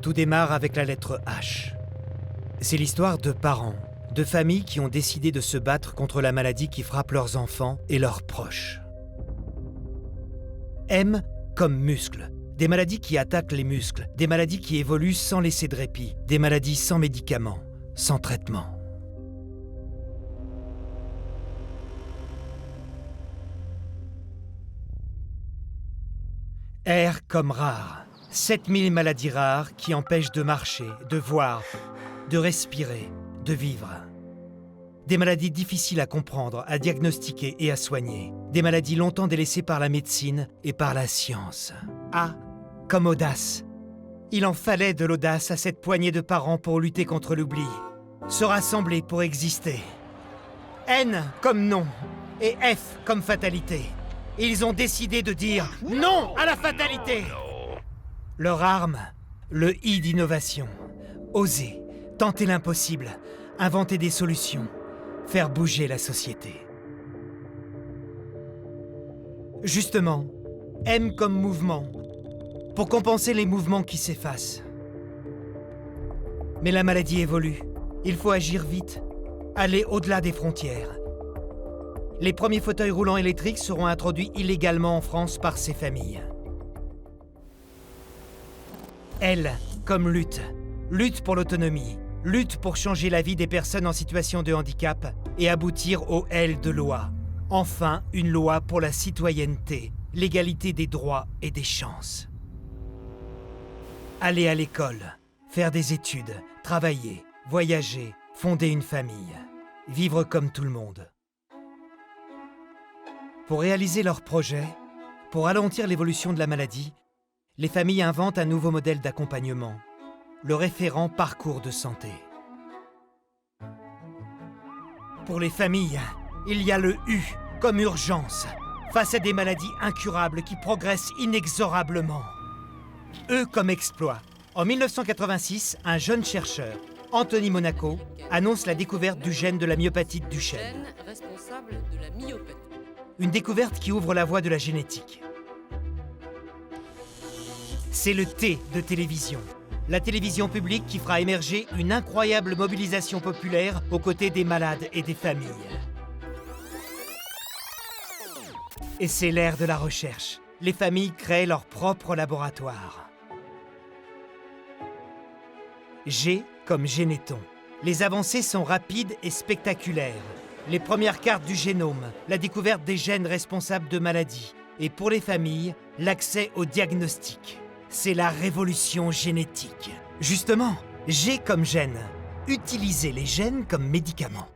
Tout démarre avec la lettre H. C'est l'histoire de parents, de familles qui ont décidé de se battre contre la maladie qui frappe leurs enfants et leurs proches. M comme muscle. Des maladies qui attaquent les muscles, des maladies qui évoluent sans laisser de répit, des maladies sans médicaments, sans traitement. R comme rare. 7000 maladies rares qui empêchent de marcher, de voir, de respirer, de vivre. Des maladies difficiles à comprendre, à diagnostiquer et à soigner. Des maladies longtemps délaissées par la médecine et par la science. A comme audace. Il en fallait de l'audace à cette poignée de parents pour lutter contre l'oubli. Se rassembler pour exister. N comme non et F comme fatalité. Ils ont décidé de dire non à la fatalité. Leur arme, le I d'innovation. Oser, tenter l'impossible, inventer des solutions, faire bouger la société. Justement, M comme mouvement, pour compenser les mouvements qui s'effacent. Mais la maladie évolue, il faut agir vite, aller au-delà des frontières. Les premiers fauteuils roulants électriques seront introduits illégalement en France par ces familles. L comme lutte. Lutte pour l'autonomie. Lutte pour changer la vie des personnes en situation de handicap et aboutir au L de loi. Enfin, une loi pour la citoyenneté, l'égalité des droits et des chances. Aller à l'école, faire des études, travailler, voyager, fonder une famille. Vivre comme tout le monde. Pour réaliser leurs projets, pour ralentir l'évolution de la maladie, les familles inventent un nouveau modèle d'accompagnement, le référent parcours de santé. Pour les familles, il y a le U comme urgence, face à des maladies incurables qui progressent inexorablement. E comme exploit. En 1986, un jeune chercheur, Anthony Monaco, annonce la découverte du gène de la myopathie de Duchenne. Responsable de la myopathie. Une découverte qui ouvre la voie de la génétique. C'est le T de télévision. La télévision publique qui fera émerger une incroyable mobilisation populaire aux côtés des malades et des familles. Et c'est l'ère de la recherche. Les familles créent leur propre laboratoire. G comme généton. Les avancées sont rapides et spectaculaires. Les premières cartes du génome, la découverte des gènes responsables de maladies. Et pour les familles, l'accès au diagnostic. C'est la révolution génétique. Justement, G comme gène. Utiliser les gènes comme médicaments.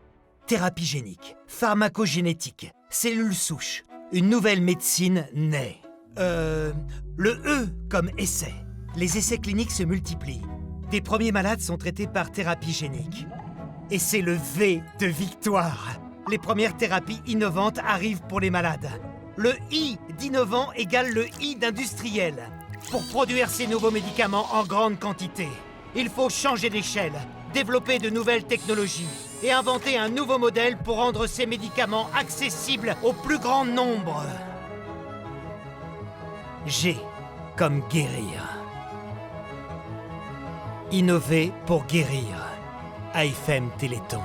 Thérapie génique, pharmacogénétique, cellules souches. Une nouvelle médecine naît. Le E comme essai. Les essais cliniques se multiplient. Des premiers malades sont traités par thérapie génique. Et c'est le V de victoire. Les premières thérapies innovantes arrivent pour les malades. Le I d'innovant égale le I d'industriel. Pour produire ces nouveaux médicaments en grande quantité, il faut changer d'échelle, développer de nouvelles technologies et inventer un nouveau modèle pour rendre ces médicaments accessibles au plus grand nombre. G comme guérir. Innover pour guérir. AFM Téléthon.